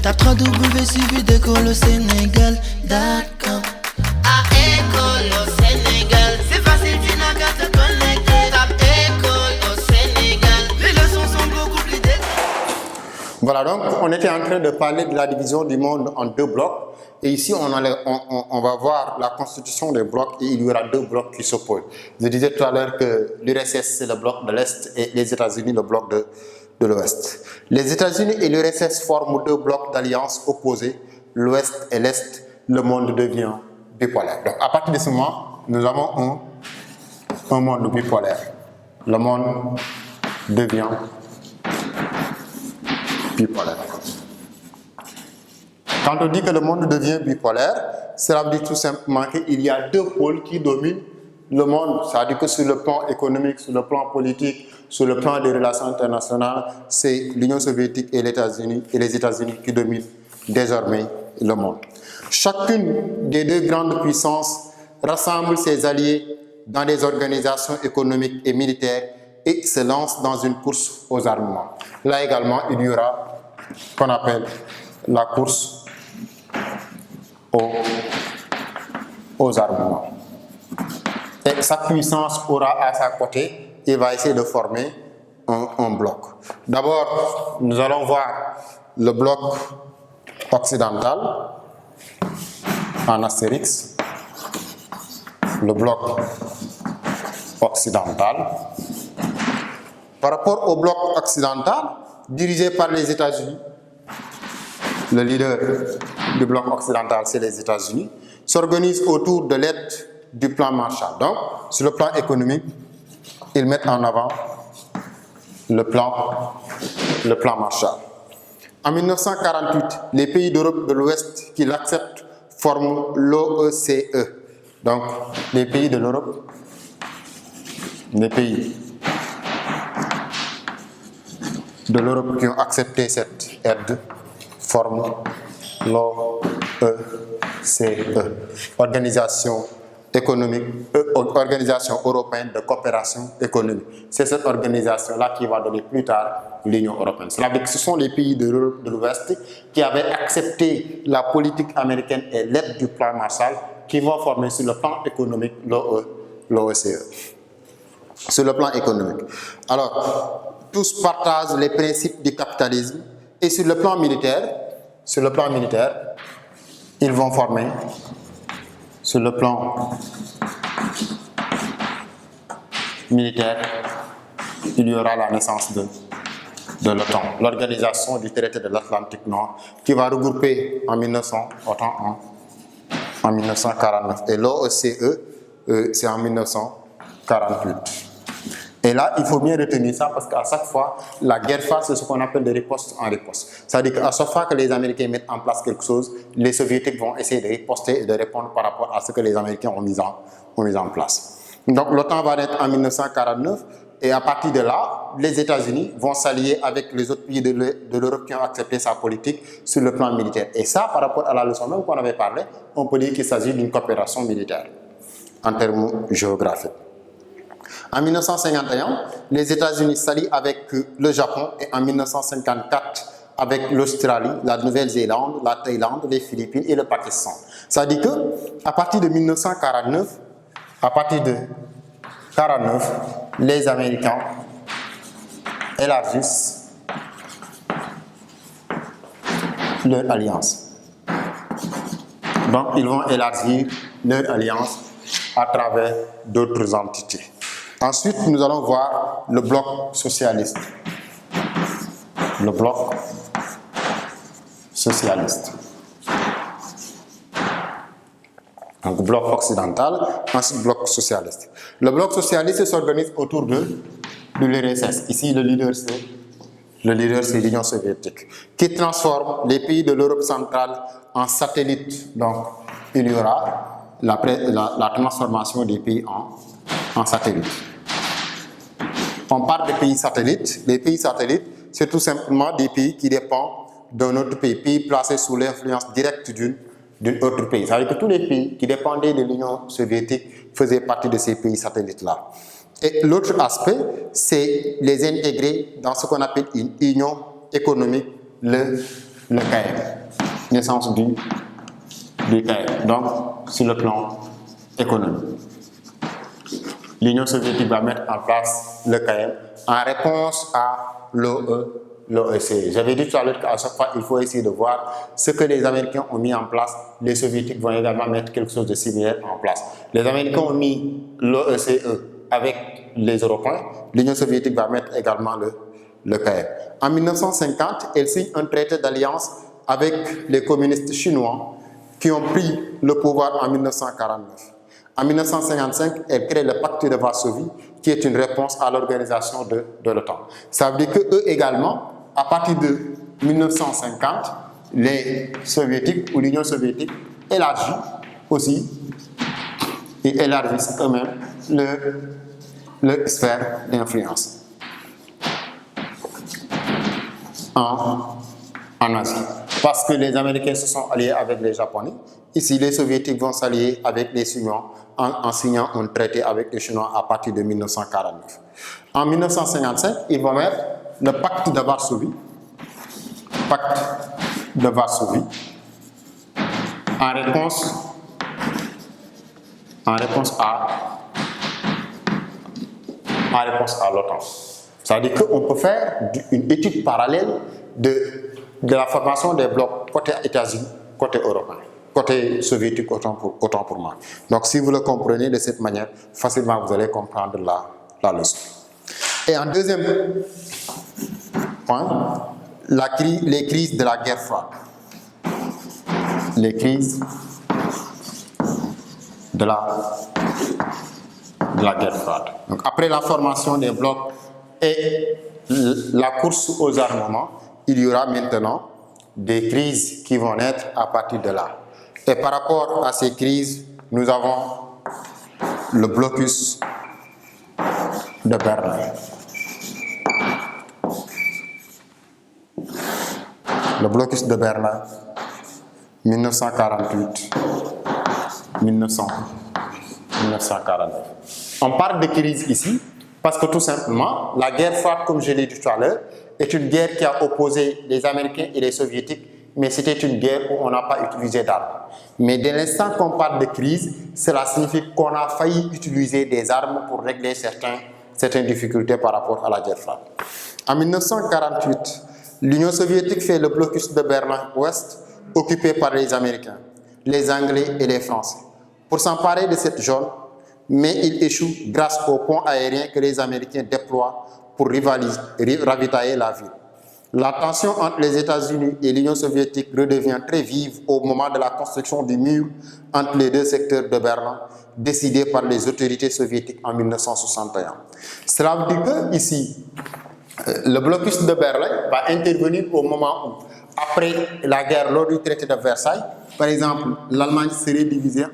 Tape 3W suivi d'école au Sénégal.com. À école au Sénégal, c'est facile, tu n'as qu'à te connecter. Tape école au Sénégal, les leçons sont beaucoup plus détaillées. Voilà, donc on était en train de parler de la division du monde en deux blocs. Et ici, on va voir la constitution des blocs et il y aura deux blocs qui s'opposent. Je disais tout à l'heure que l'URSS, c'est le bloc de l'Est et les États-Unis, le bloc de l'Ouest. Les États-Unis et l'URSS forment deux blocs d'alliance opposés, l'Ouest et l'Est. Le monde devient bipolaire. Donc, à partir de ce moment, nous avons un monde bipolaire. Le monde devient bipolaire. Quand on dit que le monde devient bipolaire, cela veut dire tout simplement qu'il y a deux pôles qui dominent le monde. Ça veut dire que sur le plan économique, sur le plan politique, sur le plan des relations internationales, c'est l'Union soviétique et les États-Unis qui dominent désormais le monde. Chacune des deux grandes puissances rassemble ses alliés dans des organisations économiques et militaires et se lance dans une course aux armements. Là également, il y aura ce qu'on appelle la course aux armements. Et sa puissance aura à sa côté, il va essayer de former un bloc. D'abord, nous allons voir le bloc occidental en astérix, le bloc occidental. Par rapport au bloc occidental, dirigé par les États-Unis, le leader du bloc occidental, c'est les États-Unis, s'organise autour de l'aide du plan Marshall. Donc, sur le plan économique, ils mettent en avant le plan Marshall. En 1948, les pays d'Europe de l'Ouest qui l'acceptent forment l'OECE. Donc, les pays de l'Europe, qui ont accepté cette aide forment l'OECE, Organisation européenne de coopération économique. C'est cette organisation-là qui va donner plus tard l'Union européenne. Cela veut dire que ce sont les pays de l'Europe de l'Ouest qui avaient accepté la politique américaine et l'aide du plan Marshall qui vont former sur le plan économique l'OECE. Sur le plan économique. Alors, tous partagent les principes du capitalisme et sur le plan militaire, ils vont former, sur le plan militaire, il y aura la naissance de l'OTAN, l'organisation du traité de l'Atlantique Nord, qui va regrouper en 1949. Et l'OECE, c'est en 1948. Et là, il faut bien retenir ça parce qu'à chaque fois, la guerre phare, c'est ce qu'on appelle de riposte en riposte. C'est-à-dire qu'à chaque fois que les Américains mettent en place quelque chose, les Soviétiques vont essayer de riposter et de répondre par rapport à ce que les Américains ont mis en place. Donc l'OTAN va naître en 1949 et à partir de là, les États-Unis vont s'allier avec les autres pays de l'Europe qui ont accepté sa politique sur le plan militaire. Et ça, par rapport à la leçon même qu'on avait parlé, on peut dire qu'il s'agit d'une coopération militaire en termes géographiques. En 1951, les États-Unis s'allient avec le Japon et en 1954 avec l'Australie, la Nouvelle-Zélande, la Thaïlande, les Philippines et le Pakistan. Ça dit que à partir de 1949, les Américains élargissent leur alliance. Donc ils vont élargir leur alliance à travers d'autres entités. Ensuite, nous allons voir le bloc socialiste. Le bloc socialiste. Donc, bloc occidental, ensuite bloc socialiste. Le bloc socialiste s'organise autour de l'URSS. Ici, le leader, c'est l'Union soviétique, qui transforme les pays de l'Europe centrale en satellites. Donc, il y aura la transformation des pays en satellites. On parle de pays satellites. Les pays satellites, c'est tout simplement des pays qui dépendent d'un autre pays placés sous l'influence directe d'un autre pays. Ça veut dire que tous les pays qui dépendaient de l'Union soviétique faisaient partie de ces pays satellites-là. Et l'autre aspect, c'est les intégrer dans ce qu'on appelle une union économique, le le KM, naissance du KM, donc sur le plan économique. L'Union soviétique va mettre en place le KM en réponse à l'OEC. J'avais dit tout à l'heure qu'à chaque fois, il faut essayer de voir ce que les Américains ont mis en place. Les Soviétiques vont également mettre quelque chose de similaire en place. Les Américains ont mis l'OECE avec les Européens. L'Union soviétique va mettre également le KM. En 1950, elle signe un traité d'alliance avec les communistes chinois qui ont pris le pouvoir en 1949. En 1955, elle crée le pacte de Varsovie, qui est une réponse à l'organisation de l'OTAN. Ça veut dire qu'eux également, à partir de 1950, les Soviétiques ou l'Union soviétique élargit aussi et élargissent eux-mêmes leur sphère d'influence en Asie. Parce que les Américains se sont alliés avec les Japonais. Ici, les Soviétiques vont s'allier avec les Chinois en signant un traité avec les Chinois à partir de 1949. En 1955, ils vont mettre le pacte de Varsovie. Pacte de Varsovie en réponse à l'OTAN. Ça veut dire qu'on peut faire une étude parallèle de la formation des blocs côté États-Unis, côté européen, côté soviétique, autant pour moi. Donc si vous le comprenez de cette manière, facilement vous allez comprendre la leçon. Et en deuxième point, les crises de la guerre froide. Les crises de la guerre froide. Donc après la formation des blocs et la course aux armements, il y aura maintenant des crises qui vont naître à partir de là. Et par rapport à ces crises, nous avons le blocus de Berlin. Le blocus de Berlin, 1948-1949. On parle de crise ici parce que tout simplement, la guerre froide, comme je l'ai dit tout à l'heure, est une guerre qui a opposé les Américains et les Soviétiques, mais c'était une guerre où on n'a pas utilisé d'armes. Mais dès l'instant qu'on parle de crise, cela signifie qu'on a failli utiliser des armes pour régler certaines difficultés par rapport à la guerre froide. En 1948, l'Union soviétique fait le blocus de Berlin-Ouest, occupé par les Américains, les Anglais et les Français, pour s'emparer de cette zone, mais il échoue grâce au pont aérien que les Américains déploient pour ravitailler la ville. La tension entre les États-Unis et l'Union soviétique redevient très vive au moment de la construction du mur entre les deux secteurs de Berlin, décidé par les autorités soviétiques en 1961. Cela veut dire que ici, le blocus de Berlin va intervenir au moment où, après la guerre, lors du traité de Versailles, par exemple, l'Allemagne serait divisée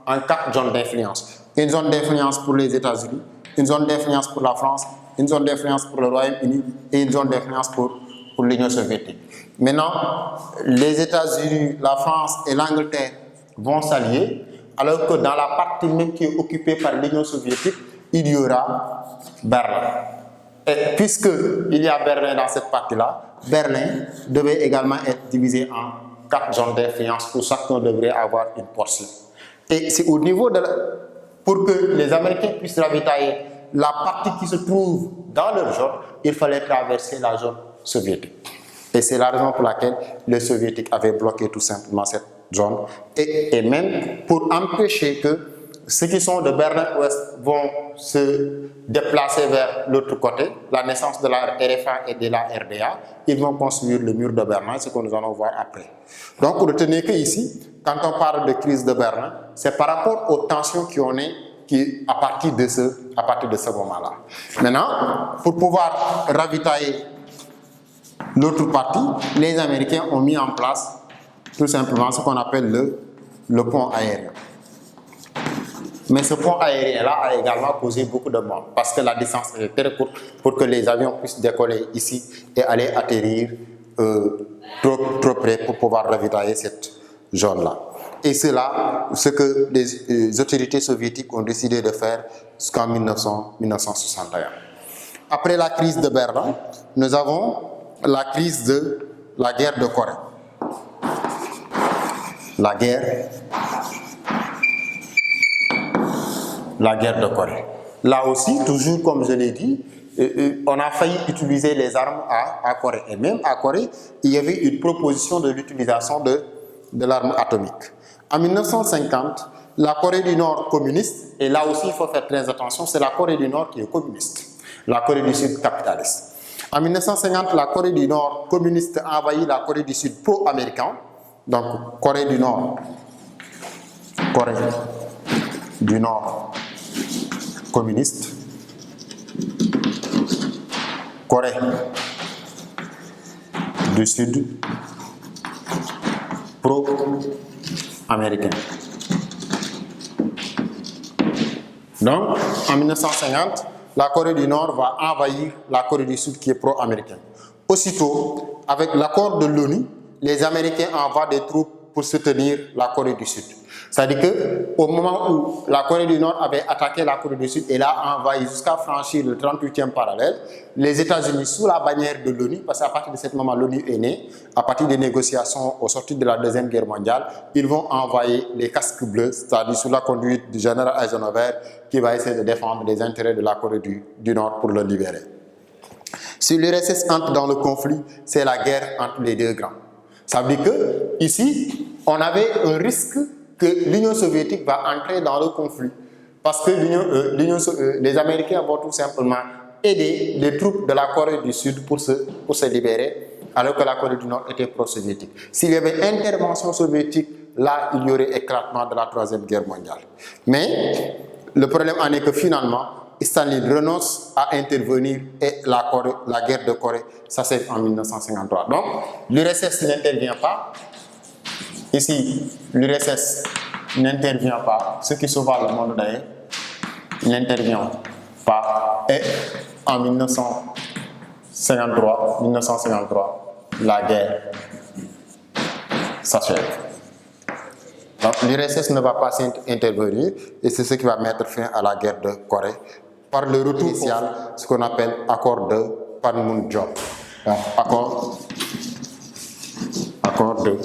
en 4 zones d'influence. Une zone d'influence pour les États-Unis, une zone d'influence pour la France, une zone d'influence pour le Royaume-Uni et une zone d'influence pour l'Union soviétique. Maintenant, les États-Unis, la France et l'Angleterre vont s'allier, alors que dans la partie même qui est occupée par l'Union soviétique, il y aura Berlin. Et puisqu'il y a Berlin dans cette partie-là, Berlin devait également être divisé en 4 zones d'influence où chacun devrait avoir une portion. Et c'est au niveau pour que les Américains puissent ravitailler la partie qui se trouve dans leur zone, il fallait traverser la zone soviétique. Et c'est la raison pour laquelle les Soviétiques avaient bloqué tout simplement cette zone. Et même pour empêcher que ceux qui sont de Berlin-Ouest vont se déplacer vers l'autre côté, la naissance de la RFA et de la RDA, ils vont construire le mur de Berlin, ce que nous allons voir après. Donc, retenez qu'ici, quand on parle de crise de Berlin, c'est par rapport aux tensions à partir de ce moment-là. Maintenant, pour pouvoir ravitailler l'autre partie, les Américains ont mis en place tout simplement ce qu'on appelle le pont aérien. Mais ce pont aérien-là a également causé beaucoup de morts parce que la distance est très courte pour que les avions puissent décoller ici et aller atterrir trop près pour pouvoir ravitailler cette zone-là. Et c'est là ce que les autorités soviétiques ont décidé de faire jusqu'en 1961. Après la crise de Berlin, nous avons la crise de la guerre de Corée. la guerre de Corée. Là aussi, toujours comme je l'ai dit, on a failli utiliser les armes à Corée. Et même à Corée, il y avait une proposition de l'utilisation de l'arme atomique. En 1950, la Corée du Nord communiste, et là aussi il faut faire très attention, c'est la Corée du Nord qui est communiste, la Corée du Sud capitaliste. En 1950, la Corée du Nord communiste a envahi la Corée du Sud pro-américain, donc Corée du Nord communiste, Corée du Sud pro-américain. Donc, en 1950, la Corée du Nord va envahir la Corée du Sud qui est pro-américaine. Aussitôt, avec l'accord de l'ONU, les Américains envoient des troupes pour soutenir la Corée du Sud. C'est-à-dire qu'au moment où la Corée du Nord avait attaqué la Corée du Sud et l'a envahi jusqu'à franchir le 38e parallèle, les États-Unis, sous la bannière de l'ONU, parce qu'à partir de ce moment, l'ONU est née, à partir des négociations au sortir de la Deuxième Guerre mondiale, ils vont envoyer les casques bleus, c'est-à-dire sous la conduite du général Eisenhower, qui va essayer de défendre les intérêts de la Corée du Nord pour le libérer. Si l'URSS entre dans le conflit, c'est la guerre entre les deux grands. Ça veut dire qu'ici, on avait un risque que l'Union soviétique va entrer dans le conflit. Parce que les Américains vont tout simplement aider les troupes de la Corée du Sud pour se libérer, alors que la Corée du Nord était pro-soviétique. S'il y avait intervention soviétique, là, il y aurait éclatement de la Troisième Guerre mondiale. Mais le problème en est que finalement, Staline renonce à intervenir et la guerre de Corée, ça c'est en 1953. Donc, l'URSS n'intervient pas. Ici, l'URSS n'intervient pas. Ce qui sauva le monde d'ailleurs n'intervient pas. Et en 1953, la guerre s'achève. Donc, l'URSS ne va pas intervenir et c'est ce qui va mettre fin à la guerre de Corée par le retour initial, ce qu'on appelle accord de Panmunjom. Donc, accord de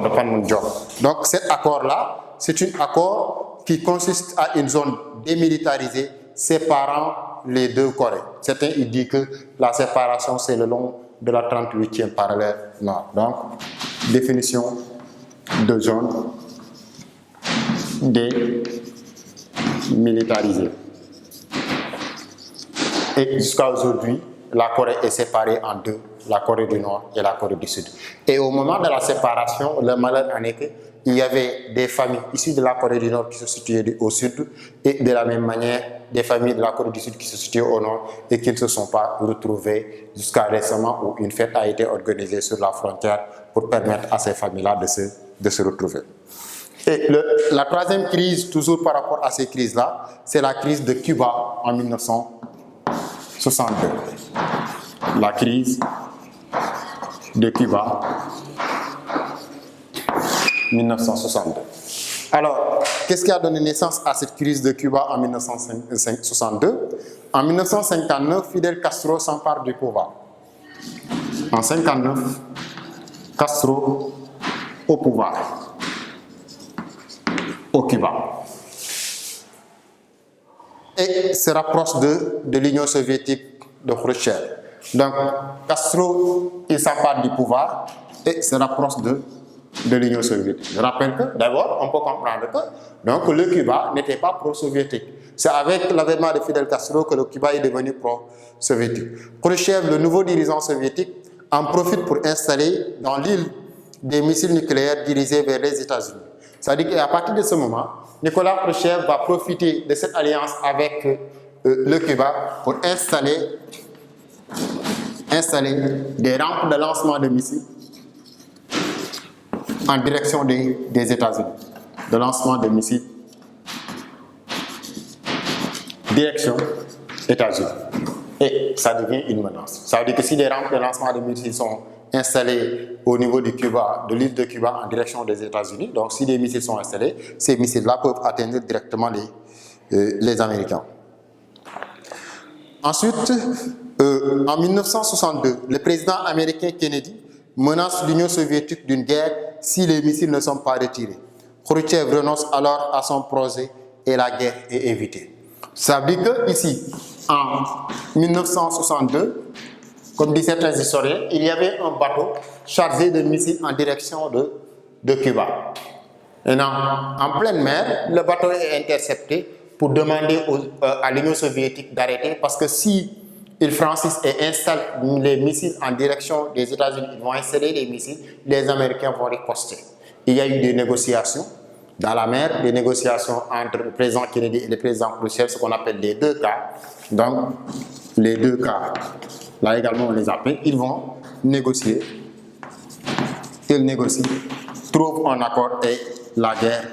Panmunjom. Donc cet accord-là, c'est un accord qui consiste à une zone démilitarisée séparant les deux Corées. Certains ils disent que la séparation c'est le long de la 38e parallèle nord. Donc, définition de zone démilitarisée. Et jusqu'à aujourd'hui, la Corée est séparée en deux, la Corée du Nord et la Corée du Sud. Et au moment de la séparation, le malheur en est qu'il y avait des familles issues de la Corée du Nord qui se situaient au sud et de la même manière des familles de la Corée du Sud qui se situaient au nord et qui ne se sont pas retrouvées jusqu'à récemment où une fête a été organisée sur la frontière pour permettre à ces familles-là de se retrouver. Et la troisième crise, toujours par rapport à ces crises-là, c'est la crise de Cuba en 1962. La crise de Cuba 1962. Alors, qu'est-ce qui a donné naissance à cette crise de Cuba en 1962? En 1959, Fidel Castro s'empare du pouvoir. En 1959, Castro au pouvoir au Cuba. Et se rapproche de l'Union soviétique de Khrouchtchev. Donc, Castro, il s'empare du pouvoir et se rapproche de l'Union soviétique. Je rappelle que, d'abord, on peut comprendre que donc, le Cuba n'était pas pro-soviétique. C'est avec l'avènement de Fidel Castro que le Cuba est devenu pro-soviétique. Khrouchtchev, le nouveau dirigeant soviétique, en profite pour installer dans l'île des missiles nucléaires dirigés vers les États-Unis. C'est-à-dire qu'à partir de ce moment, Nicolas Khrouchtchev va profiter de cette alliance avec le Cuba pour installer des rampes de lancement de missiles en direction des États-Unis. De lancement de missiles. Direction États-Unis. Et ça devient une menace. Ça veut dire que si des rampes de lancement de missiles sont installées au niveau du Cuba, de l'île de Cuba en direction des États-Unis, donc si des missiles sont installés, ces missiles-là peuvent atteindre directement les Américains. Ensuite, En 1962, le président américain Kennedy menace l'Union soviétique d'une guerre si les missiles ne sont pas retirés. Khrouchtchev renonce alors à son projet et la guerre est évitée. Ça veut dire que ici, en 1962, comme disent certains historiens, il y avait un bateau chargé de missiles en direction de Cuba. Et en pleine mer, le bateau est intercepté pour demander à l'Union soviétique d'arrêter parce que si ils franchissent et installent les missiles en direction des États-Unis, ils vont installer les missiles, les Américains vont riposter. Il y a eu des négociations dans la mer, des négociations entre le président Kennedy et le président Khrouchtchev, ce qu'on appelle les deux cas. Donc, les deux cas, là également on les appelle, ils vont négocier, ils négocient, trouvent un accord et la guerre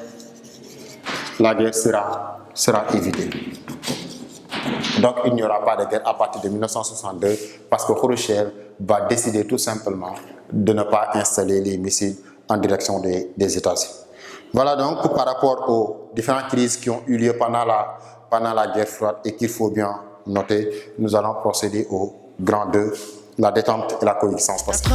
sera évitée. Donc il n'y aura pas de guerre à partir de 1962 parce que Khrouchtchev va décider tout simplement de ne pas installer les missiles en direction des États-Unis. Voilà donc par rapport aux différentes crises qui ont eu lieu pendant la guerre froide et qu'il faut bien noter, nous allons procéder au grand 2, la détente et la coexistence pacifique.